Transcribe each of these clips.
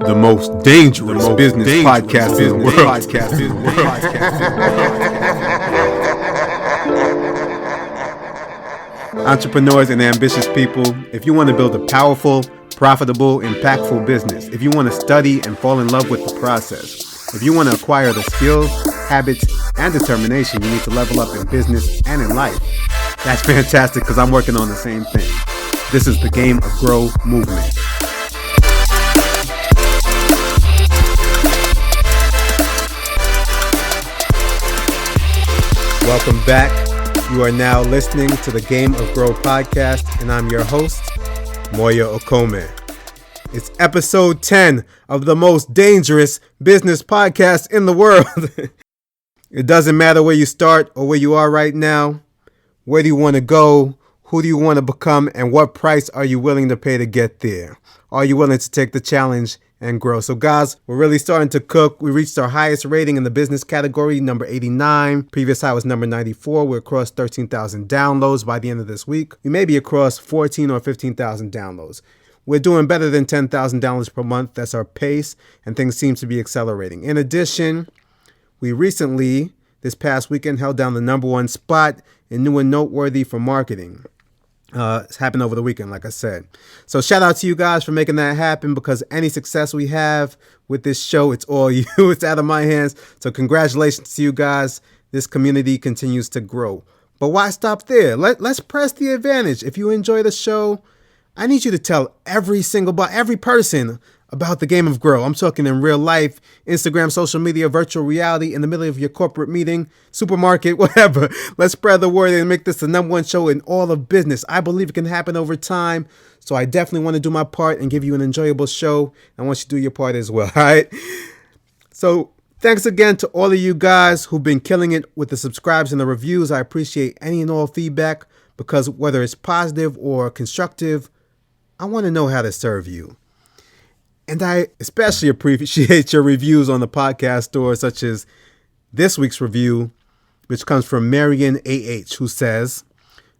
The most dangerous business podcast in the world. Entrepreneurs and ambitious people, if you want to build a powerful, profitable, impactful business, if you want to study and fall in love with the process, if you want to acquire the skills, habits, and determination you need to level up in business and in life, that's fantastic because I'm working on the same thing. This is the Game of Grow movement. Welcome back. You are now listening to the Game of Grow podcast, and I'm your host, Moya Okome. It's episode 10 of the most dangerous business podcast in the world. It doesn't matter where you start or where you are right now. Where do you want to go? Who do you want to become? And what price are you willing to pay to get there? Are you willing to take the challenge and grow? So guys, we're really starting to cook. We reached our highest rating in the business category, number 89. Previous high was number 94. We're across 13,000 downloads by the end of this week. We may be across 14 or 15,000 downloads. We're doing better than 10,000 downloads per month. That's our pace, and things seem to be accelerating. In addition, we recently, this past weekend, held down the number one spot in New and Noteworthy for marketing. It's happened over the weekend, like I said. So shout out to you guys for making that happen, because any success we have with this show, it's all you. It's out of my hands. So congratulations to you guys. This community continues to grow. But why stop there? Let's press the advantage. If you enjoy the show, I need you to tell every person about the Game of Grow. I'm talking in real life, Instagram, social media, virtual reality, in the middle of your corporate meeting, supermarket, whatever. Let's spread the word and make this the number one show in all of business. I believe it can happen over time. So I definitely want to do my part and give you an enjoyable show. I want you to do your part as well. All right. So thanks again to all of you guys who've been killing it with the subscribes and the reviews. I appreciate any and all feedback, because whether it's positive or constructive, I want to know how to serve you. And I especially appreciate your reviews on the podcast store, such as this week's review, which comes from Marion AH, who says,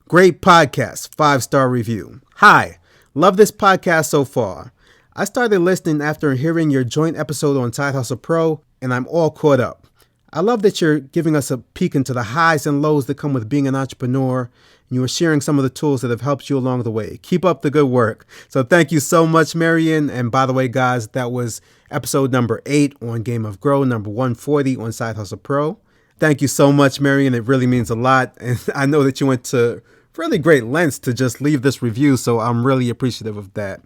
"Great podcast, 5-star review. Hi, love this podcast so far. I started listening after hearing your joint episode on Side Hustle Pro, and I'm all caught up. I love that you're giving us a peek into the highs and lows that come with being an entrepreneur. You are sharing some of the tools that have helped you along the way. Keep up the good work." So thank you so much, Marion. And by the way, guys, that was episode number 8 on Game of Grow, number 140 on Side Hustle Pro. Thank you so much, Marion. It really means a lot. And I know that you went to really great lengths to just leave this review, so I'm really appreciative of that.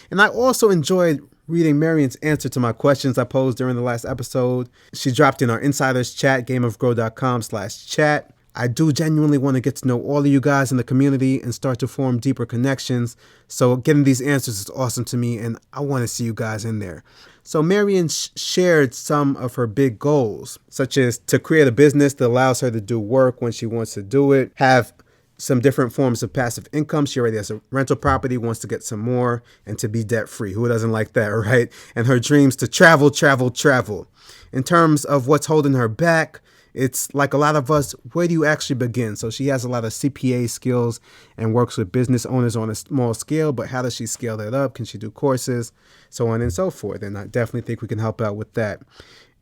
And I also enjoyed reading Marion's answer to my questions I posed during the last episode. She dropped in our insiders chat, gameofgrow.com/chat. I do genuinely want to get to know all of you guys in the community and start to form deeper connections. So getting these answers is awesome to me, and I want to see you guys in there. So Marion shared some of her big goals, such as to create a business that allows her to do work when she wants to do it, have some different forms of passive income. She already has a rental property, wants to get some more, and to be debt free. Who doesn't like that, right? And her dreams to travel. In terms of what's holding her back, it's like a lot of us, where do you actually begin? So she has a lot of CPA skills and works with business owners on a small scale, but how does she scale that up? Can she do courses? So on and so forth. And I definitely think we can help out with that.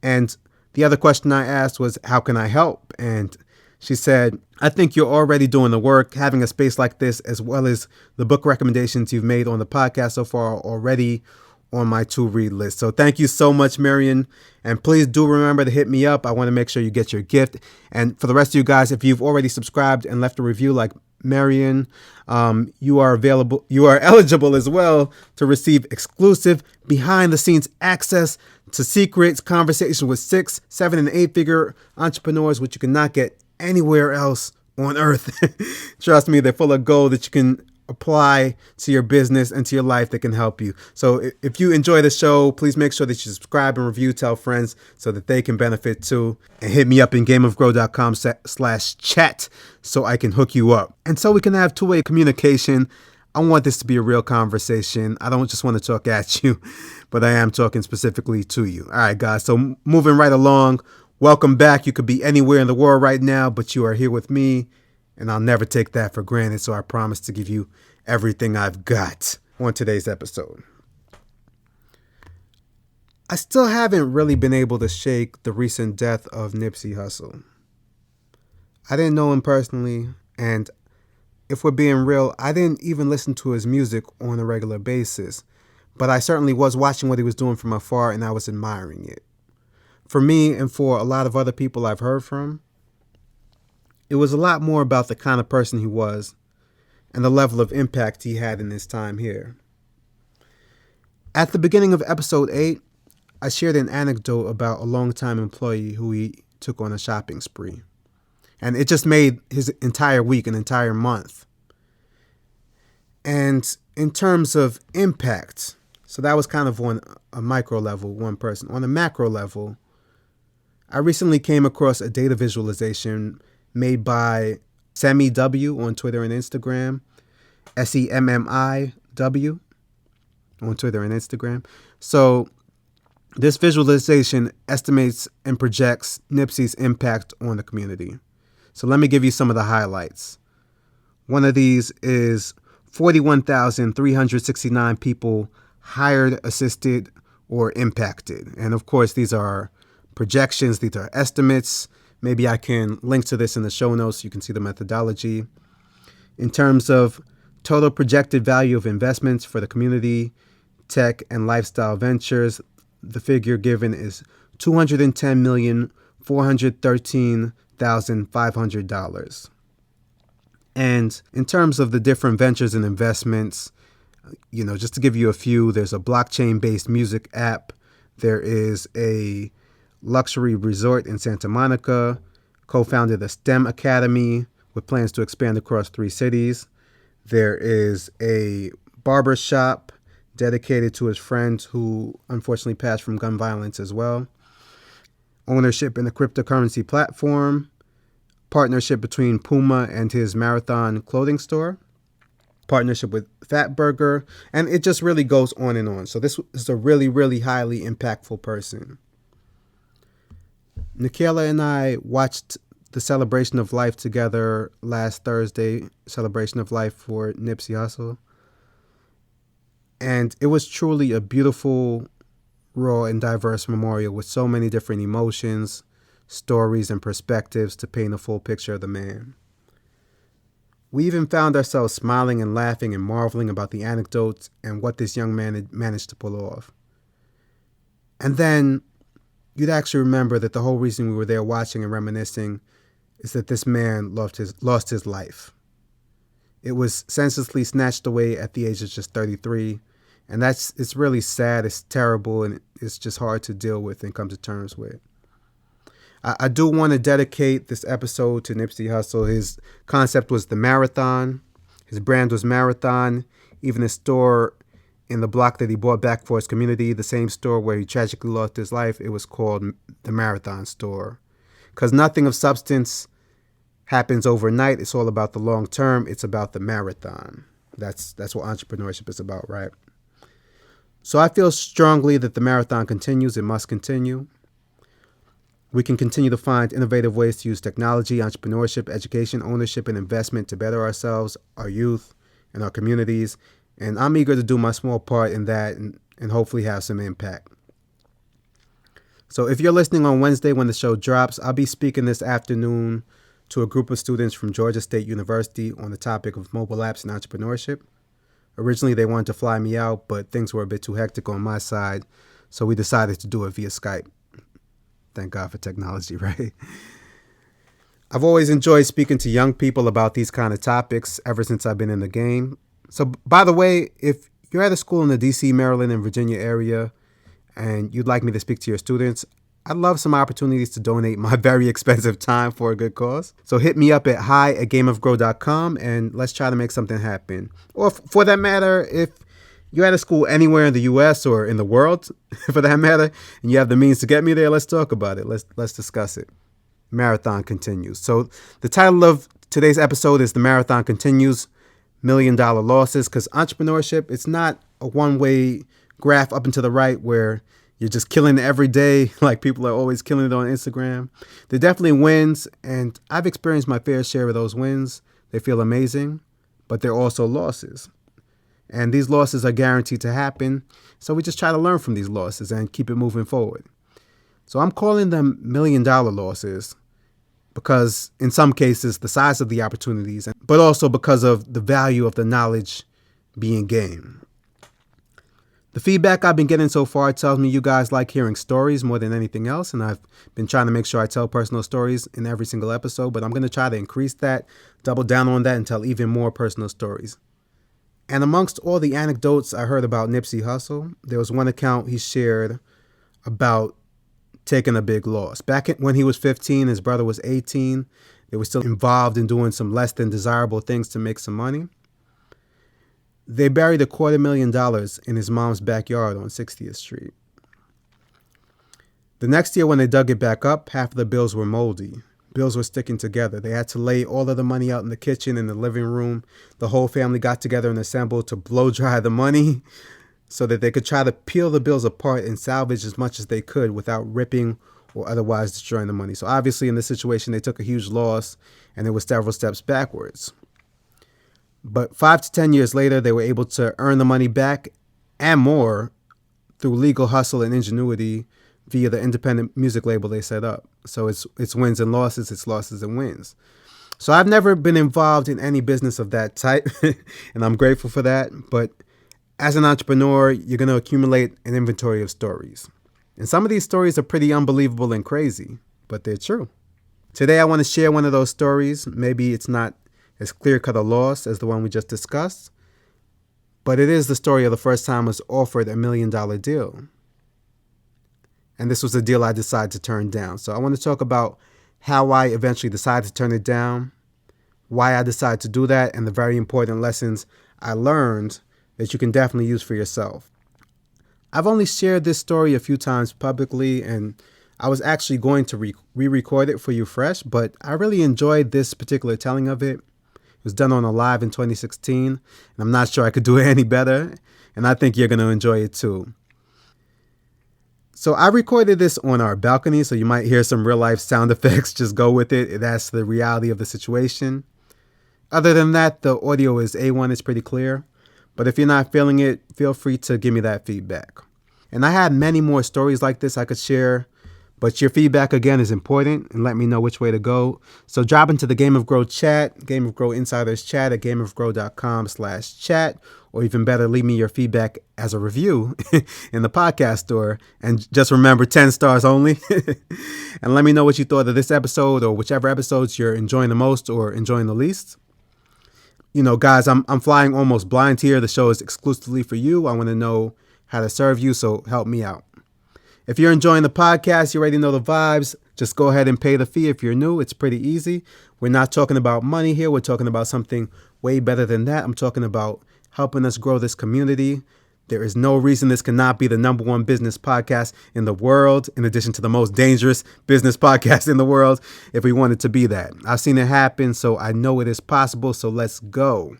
And the other question I asked was, how can I help? And she said, I think you're already doing the work. Having a space like this, as well as the book recommendations you've made on the podcast so far, are already on my to-read list. So thank you so much, Marion. And please do remember to hit me up. I want to make sure you get your gift. And for the rest of you guys, if you've already subscribed and left a review like Marion, you are eligible as well to receive exclusive behind-the-scenes access to secrets, conversations with 6, 7, and 8-figure entrepreneurs, which you cannot get anywhere else on earth. Trust me, they're full of gold that you can apply to your business and to your life that can help you. So if you enjoy the show, please make sure that you subscribe and review, tell friends so that they can benefit too. And hit me up in gameofgrow.com/chat so I can hook you up. And so we can have two-way communication. I want this to be a real conversation. I don't just want to talk at you, but I am talking specifically to you. All right, guys. So moving right along, welcome back. You could be anywhere in the world right now, but you are here with me. And I'll never take that for granted, so I promise to give you you everything I've got on today's episode. I still haven't really been able to shake the recent death of Nipsey Hussle. I didn't know him personally, and if we're being real, I didn't even listen to his music on a regular basis, but I certainly was watching what he was doing from afar and I was admiring it. For me and for a lot of other people I've heard from, it was a lot more about the kind of person he was and the level of impact he had in his time here. At the beginning of episode 8, I shared an anecdote about a longtime employee who he took on a shopping spree. And it just made his entire week, an entire month. And in terms of impact, so that was kind of on a micro level, one person. On a macro level, I recently came across a data visualization made by Semi W on Twitter and Instagram, SEMMIW on Twitter and Instagram. So this visualization estimates and projects Nipsey's impact on the community. So let me give you some of the highlights. One of these is 41,369 people hired, assisted, or impacted. And of course, these are projections, these are estimates. Maybe I can link to this in the show notes so you can see the methodology. In terms of total projected value of investments for the community, tech, and lifestyle ventures, the figure given is $210,413,500. And in terms of the different ventures and investments, just to give you a few, there's a blockchain-based music app. There is a luxury resort in Santa Monica, co-founded the STEM Academy with plans to expand across 3 cities. There is a barber shop dedicated to his friend who unfortunately passed from gun violence as well. Ownership in a cryptocurrency platform. Partnership between Puma and his Marathon clothing store. Partnership with Fatburger. And it just really goes on and on. So this is a really, really highly impactful person. Nikayla and I watched the Celebration of Life together last Thursday. Celebration of Life for Nipsey Hussle. And it was truly a beautiful, raw, and diverse memorial with so many different emotions, stories, and perspectives to paint a full picture of the man. We even found ourselves smiling and laughing and marveling about the anecdotes and what this young man had managed to pull off. And then you'd actually remember that the whole reason we were there watching and reminiscing is that this man lost his life. It was senselessly snatched away at the age of just 33. And it's really sad, it's terrible, and it's just hard to deal with and come to terms with. I do want to dedicate this episode to Nipsey Hussle. His concept was the marathon. His brand was Marathon. Even his store in the block that he bought back for his community, the same store where he tragically lost his life, it was called the Marathon Store. Because nothing of substance happens overnight. It's all about the long term. It's about the marathon. That's what entrepreneurship is about, right? So I feel strongly that the marathon continues. It must continue. We can continue to find innovative ways to use technology, entrepreneurship, education, ownership, and investment to better ourselves, our youth, and our communities. And I'm eager to do my small part in that and hopefully have some impact. So if you're listening on Wednesday when the show drops, I'll be speaking this afternoon to a group of students from Georgia State University on the topic of mobile apps and entrepreneurship. Originally, they wanted to fly me out, but things were a bit too hectic on my side, so we decided to do it via Skype. Thank God for technology, right? I've always enjoyed speaking to young people about these kind of topics ever since I've been in the game. So, by the way, if you're at a school in the D.C., Maryland, and Virginia area, and you'd like me to speak to your students, I'd love some opportunities to donate my very expensive time for a good cause. So hit me up at hi@gameofgrow.com and let's try to make something happen. Or for that matter, if you're at a school anywhere in the U.S. or in the world, for that matter, and you have the means to get me there, let's talk about it. Let's discuss it. Marathon continues. So the title of today's episode is The Marathon Continues, $1 Million Losses, because entrepreneurship, it's not a one-way graph up and to the right where you're just killing it every day, like people are always killing it on Instagram. There definitely wins, and I've experienced my fair share of those wins. They feel amazing, but they're also losses. And these losses are guaranteed to happen. So we just try to learn from these losses and keep it moving forward. So I'm calling them $1 million losses because in some cases, the size of the opportunities, but also because of the value of the knowledge being gained. The feedback I've been getting so far tells me you guys like hearing stories more than anything else, and I've been trying to make sure I tell personal stories in every single episode, but I'm going to try to increase that, double down on that, and tell even more personal stories. And amongst all the anecdotes I heard about Nipsey Hussle, there was one account he shared about taking a big loss. Back when he was 15, his brother was 18. They were still involved in doing some less than desirable things to make some money. They buried $250,000 in his mom's backyard on 60th Street. The next year when they dug it back up, half of the bills were moldy. Bills were sticking together. They had to lay all of the money out in the kitchen and the living room. The whole family got together and assembled to blow dry the money so that they could try to peel the bills apart and salvage as much as they could without ripping or otherwise destroying the money. So obviously in this situation, they took a huge loss and it was several steps backwards. But 5 to 10 years later, they were able to earn the money back and more through legal hustle and ingenuity via the independent music label they set up. So it's wins and losses, it's losses and wins. So I've never been involved in any business of that type, and I'm grateful for that. But as an entrepreneur, you're going to accumulate an inventory of stories. And some of these stories are pretty unbelievable and crazy, but they're true. Today, I want to share one of those stories. Maybe it's not as clear-cut a loss as the one we just discussed, but it is the story of the first time I was offered $1 million deal. And this was a deal I decided to turn down. So I want to talk about how I eventually decided to turn it down, why I decided to do that, and the very important lessons I learned that you can definitely use for yourself. I've only shared this story a few times publicly, and I was actually going to re-record it for you fresh, but I really enjoyed this particular telling of it. It was done on a live in 2016, and I'm not sure I could do it any better, and I think you're going to enjoy it too. So I recorded this on our balcony, so you might hear some real-life sound effects. Just go with it. That's the reality of the situation. Other than that, the audio is A1. It's pretty clear. But if you're not feeling it, feel free to give me that feedback. And I have many more stories like this I could share, but your feedback, again, is important, and let me know which way to go. So drop into the Game of Grow chat, Game of Grow Insiders chat at gameofgrow.com/chat, or even better, leave me your feedback as a review in the podcast store. And just remember, 10 stars only. And let me know what you thought of this episode or whichever episodes you're enjoying the most or enjoying the least. You know, guys, I'm flying almost blind here. The show is exclusively for you. I want to know how to serve you, so help me out. If you're enjoying the podcast, you already know the vibes. Just go ahead and pay the fee. If you're new, it's pretty easy. We're not talking about money here. We're talking about something way better than that. I'm talking about helping us grow this community. There is no reason this cannot be the #1 business podcast in the world, in addition to the most dangerous business podcast in the world, if we want it to be that. I've seen it happen, so I know it is possible, so let's go.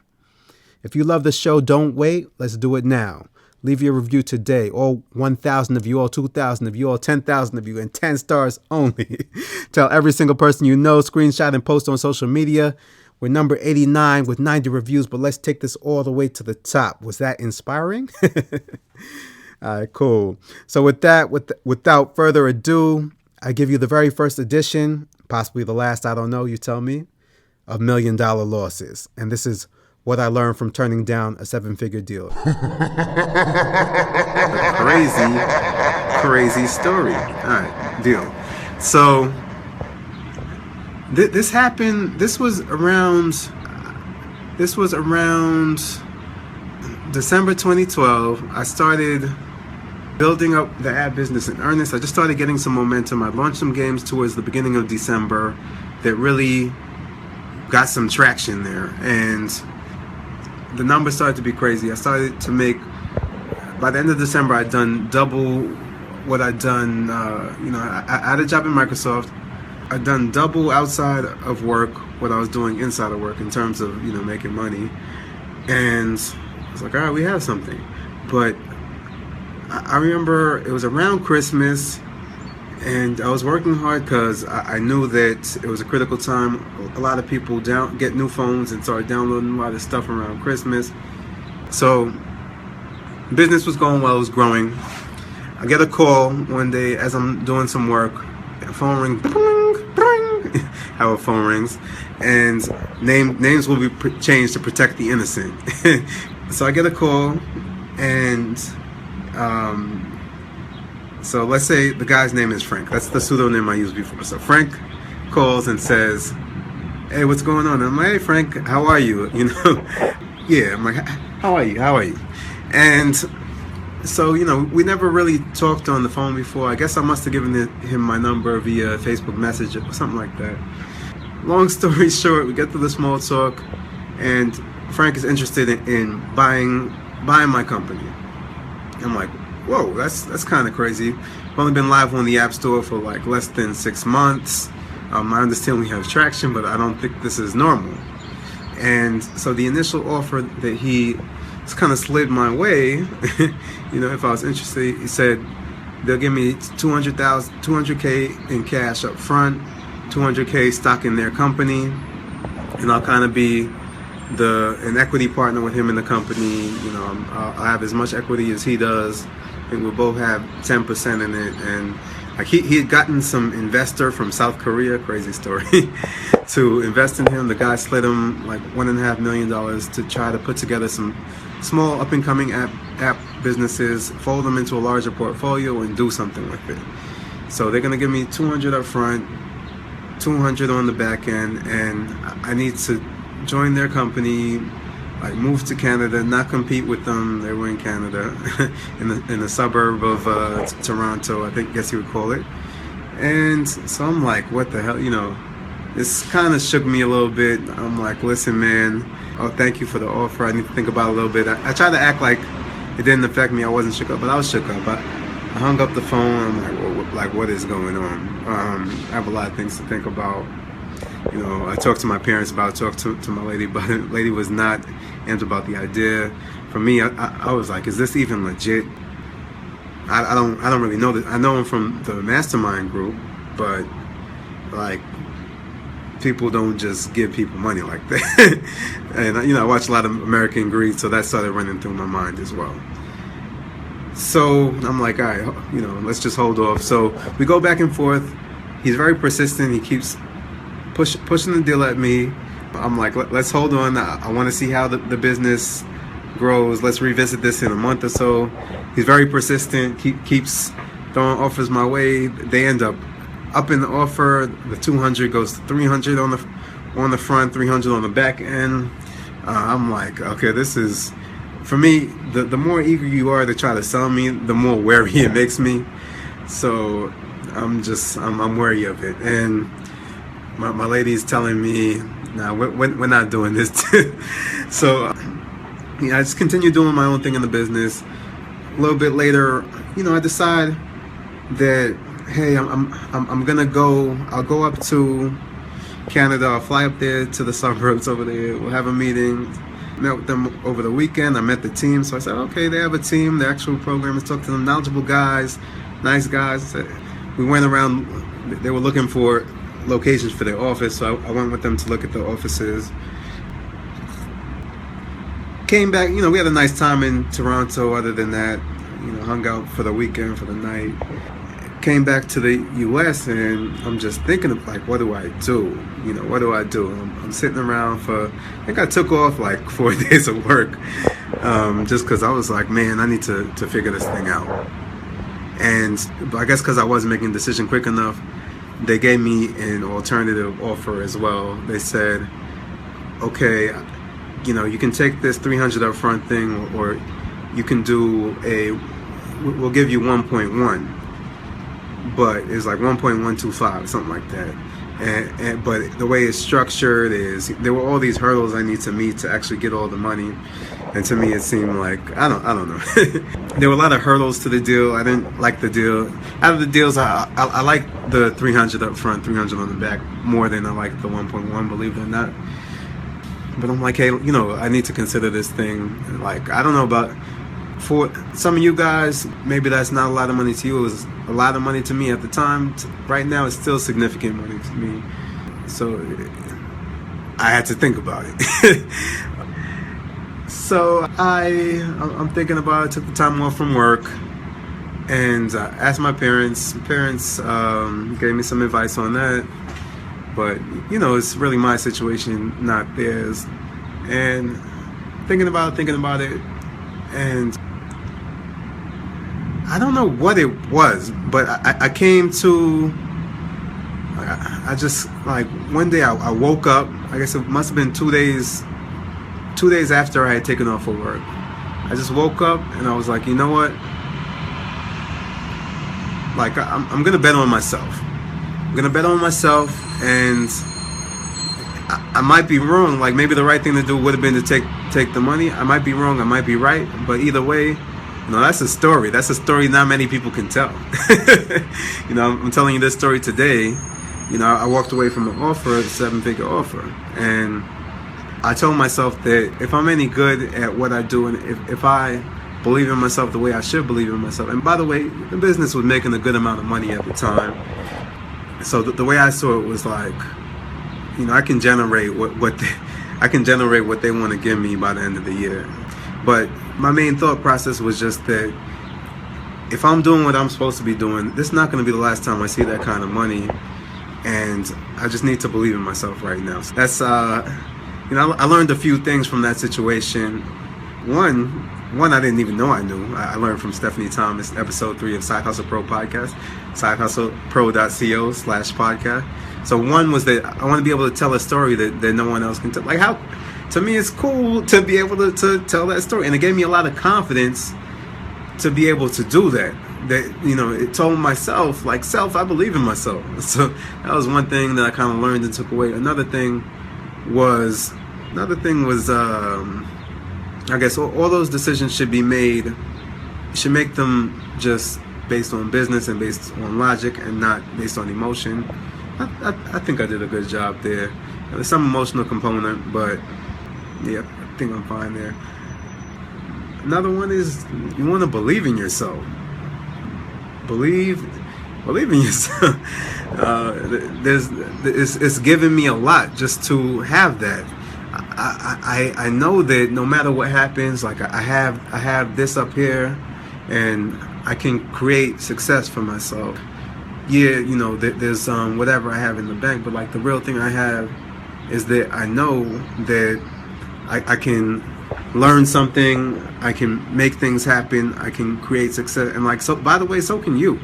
If you love the show, don't wait. Let's do it now. Leave your review today. All 1,000 of you, all 2,000 of you, all 10,000 of you, and 10 stars only. Tell every single person you know, screenshot and post on social media. We're number 89 with 90 reviews, but let's take this all the way to the top. Was that inspiring? All right, cool. So with that, without further ado, I give you the very first edition, possibly the last, I don't know, you tell me, of $1 Million Losses. And this is what I learned from turning down a 7-figure deal. Crazy story. All right, deal. So this happened. This was around December 2012. I started building up the ad business in earnest. I just started getting some momentum. I launched some games towards the beginning of December that really got some traction there, and the numbers started to be crazy. I started to make, by the end of December, I'd done double what I'd done. I had a job in Microsoft. I'd done double outside of work what I was doing inside of work in terms of, making money. And I was like, all right, we have something. But I remember it was around Christmas, and I was working hard because I knew that it was a critical time. A lot of people get new phones and started downloading a lot of stuff around Christmas. So business was going well, it was growing. I get a call one day as I'm doing some work. Phone rings, how a phone rings, and names will be changed to protect the innocent. So I get a call, and so let's say the guy's name is Frank. That's the pseudonym I used before. So Frank calls and says, "Hey, what's going on?" I'm like, "Hey, Frank, how are you?" You know, yeah. I'm like, "How are you? How are you?" And so, you know, we never really talked on the phone before. I guess I must have given him my number via Facebook Message or something like that. Long story short, we get to the small talk, and Frank is interested in buying my company. I'm like, whoa, that's kind of crazy. I've only been live on the App Store for like less than 6 months. I understand we have traction, but I don't think this is normal. And so the initial offer that he kind of slid my way, you know, if I was interested, he said they'll give me $200K in cash up front, $200K stock in their company, and I'll kind of be an equity partner with him in the company. You know, I'll have as much equity as he does, and we'll both have 10% in it. And like he had gotten some investor from South Korea, crazy story, to invest in him. The guy slid him like $1.5 million to try to put together some small up-and-coming app businesses, fold them into a larger portfolio, and do something with it. So they're gonna give me 200 up front, 200 on the back end, and I need to join their company, like move to Canada, not compete with them. They were in Canada, in the suburb of Toronto, I guess you would call it. And so I'm like, what the hell, you know? This kind of shook me a little bit. I'm like, listen, man. Oh, thank you for the offer. I need to think about it a little bit. I tried to act like it didn't affect me. I wasn't shook up, but I was shook up. I hung up the phone. I'm like, what is going on? I have a lot of things to think about. You know, I talked to my parents about it, talked to my lady, but the lady was not amped about the idea. For me, I was like, is this even legit? I don't really know that. I know him from the mastermind group, but like, people don't just give people money like that. And you know, I watch a lot of American Greed, so that started running through my mind as well. So I'm like, all right, you know, let's just hold off. So we go back and forth. He's very persistent. He keeps pushing the deal at me. I'm like, let's hold on. I want to see how the business grows. Let's revisit this in a month or so. He's very persistent. Keeps throwing offers my way. They end up in the offer. The 200 goes to 300 on the front, 300 on the back end. I'm like, okay, this is, for me, the more eager you are to try to sell me, the more wary it makes me. So I'm wary of it. And my lady's telling me, nah, we're not doing this. So yeah, I just continue doing my own thing in the business. A little bit later, you know, I decide that, hey, I'm gonna go. I'll go up to Canada. I'll fly up there to the suburbs over there. We'll have a meeting. Met with them over the weekend. I met the team. So I said, okay, they have a team. The actual programmers, talked to them, knowledgeable guys, nice guys. We went around. They were looking for locations for their office, so I went with them to look at the offices. Came back. You know, we had a nice time in Toronto. Other than that, you know, hung out for the weekend, for the night. Came back to the U.S. and I'm just thinking of like, what do I do? You know, what do I do? I'm sitting around I think I took off like 4 days of work, just because I was like, man, I need to figure this thing out. And I guess because I wasn't making a decision quick enough, they gave me an alternative offer as well. They said, okay, you know, you can take this 300 up front thing, or you can do we'll give you 1.1. But it's like 1.125, something like that. But the way it's structured is there were all these hurdles I need to meet to actually get all the money. And to me, it seemed like, I don't know. There were a lot of hurdles to the deal. I didn't like the deal. Out of the deals, I like the 300 up front, 300 on the back more than I like the 1.1, believe it or not. But I'm like, hey, you know, I need to consider this thing. Like, I don't know about, for some of you guys, maybe that's not a lot of money to you. It was a lot of money to me at the time. Right now, it's still significant money to me. So I had to think about it. So I'm thinking about it. Took the time off from work and asked my parents. Parents gave me some advice on that, but it's really my situation, not theirs. And thinking about it, and I don't know what it was, but I came to. I just like one day I woke up. I guess it must have been 2 days. 2 days after I had taken off for work, I just woke up and I was like, you know what? Like I'm gonna bet on myself. I'm gonna bet on myself, and I might be wrong. Like maybe the right thing to do would have been to take the money. I might be wrong. I might be right. But either way, that's a story. That's a story not many people can tell. I'm telling you this story today. I walked away from an offer, a 7-figure offer, and I told myself that if I'm any good at what I do, and if I believe in myself the way I should believe in myself, and by the way, the business was making a good amount of money at the time. So the way I saw it was like, I can generate I can generate what they want to give me by the end of the year. But my main thought process was just that if I'm doing what I'm supposed to be doing, this is not going to be the last time I see that kind of money, and I just need to believe in myself right now. So that's I learned a few things from that situation. One I didn't even know I knew. I learned from Stephanie Thomas, episode 3 of Side Hustle Pro podcast, sidehustlepro.co/podcast. So one was that I want to be able to tell a story that no one else can tell. Like how, to me, it's cool to be able to tell that story. And it gave me a lot of confidence to be able to do that. That, it told myself, like, I believe in myself. So that was one thing that I kind of learned and took away. Another thing was I guess all those decisions should make them just based on business and based on logic and not based on emotion. I think I did a good job there. There's some emotional component, but yeah, I think I'm fine there. Another one is you want to believe in yourself. Believe in yourself. It's given me a lot just to have that. I know that no matter what happens, like I have this up here, and I can create success for myself. Yeah, there's whatever I have in the bank, but like the real thing I have is that I know that I can learn something, I can make things happen, I can create success, and like so. By the way, so can you.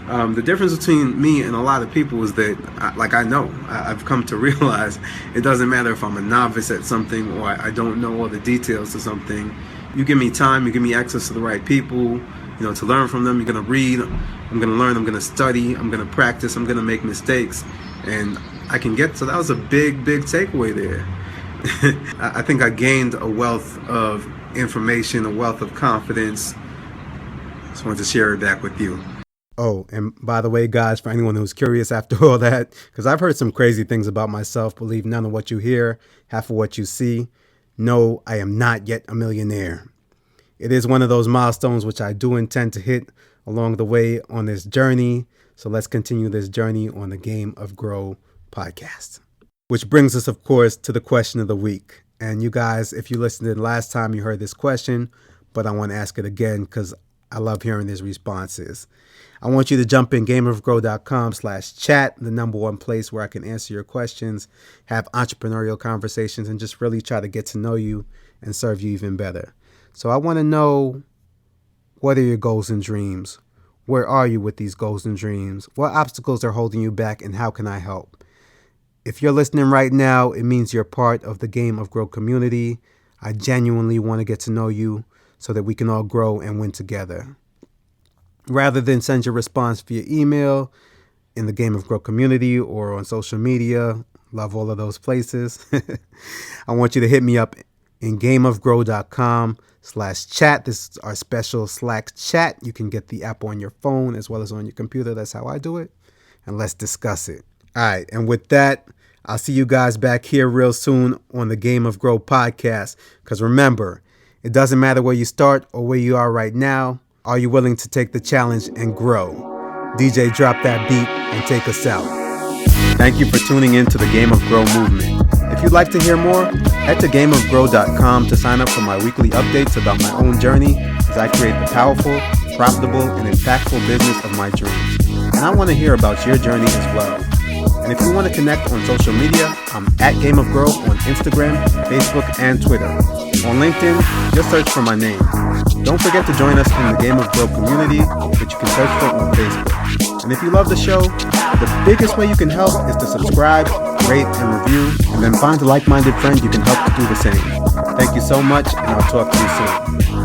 The difference between me and a lot of people is that, I've come to realize it doesn't matter if I'm a novice at something or I don't know all the details to something. You give me time, you give me access to the right people, to learn from them. You're going to read, I'm going to learn, I'm going to study, I'm going to practice, I'm going to make mistakes, and I can get. So that was a big takeaway there. I think I gained a wealth of information, a wealth of confidence. Just wanted to share it back with you. Oh, and by the way, guys, for anyone who's curious after all that, because I've heard some crazy things about myself, believe none of what you hear, half of what you see. No, I am not yet a millionaire. It is one of those milestones which I do intend to hit along the way on this journey. So let's continue this journey on the Game of Grow podcast. Which brings us, of course, to the question of the week. And you guys, if you listened in last time, you heard this question, but I want to ask it again because I love hearing these responses. I want you to jump in gameofgrow.com/chat, the number one place where I can answer your questions, have entrepreneurial conversations, and just really try to get to know you and serve you even better. So I want to know, what are your goals and dreams? Where are you with these goals and dreams? What obstacles are holding you back, and how can I help? If you're listening right now, it means you're part of the Game of Grow community. I genuinely want to get to know you so that we can all grow and win together. Rather than send your response via email, in the Game of Grow community, or on social media, love all of those places, I want you to hit me up in gameofgrow.com/chat. This is our special Slack chat. You can get the app on your phone as well as on your computer. That's how I do it. And let's discuss it. All right. And with that, I'll see you guys back here real soon on the Game of Grow podcast. Because remember, it doesn't matter where you start or where you are right now. Are you willing to take the challenge and grow? DJ, drop that beat and take us out. Thank you for tuning in to the Game of Grow movement. If you'd like to hear more, Head to gameofgrow.com to sign up for my weekly updates about my own journey as I create the powerful, profitable, and impactful business of my dreams. And I want to hear about your journey as well. And if you want to connect on social media, I'm at Game of Grow on Instagram, Facebook, and Twitter. On LinkedIn, just search for my name. Don't forget to join us in the Game of Grow community, which you can search for on Facebook. And if you love the show, the biggest way you can help is to subscribe, rate, and review, and then find a like-minded friend you can help to do the same. Thank you so much, and I'll talk to you soon.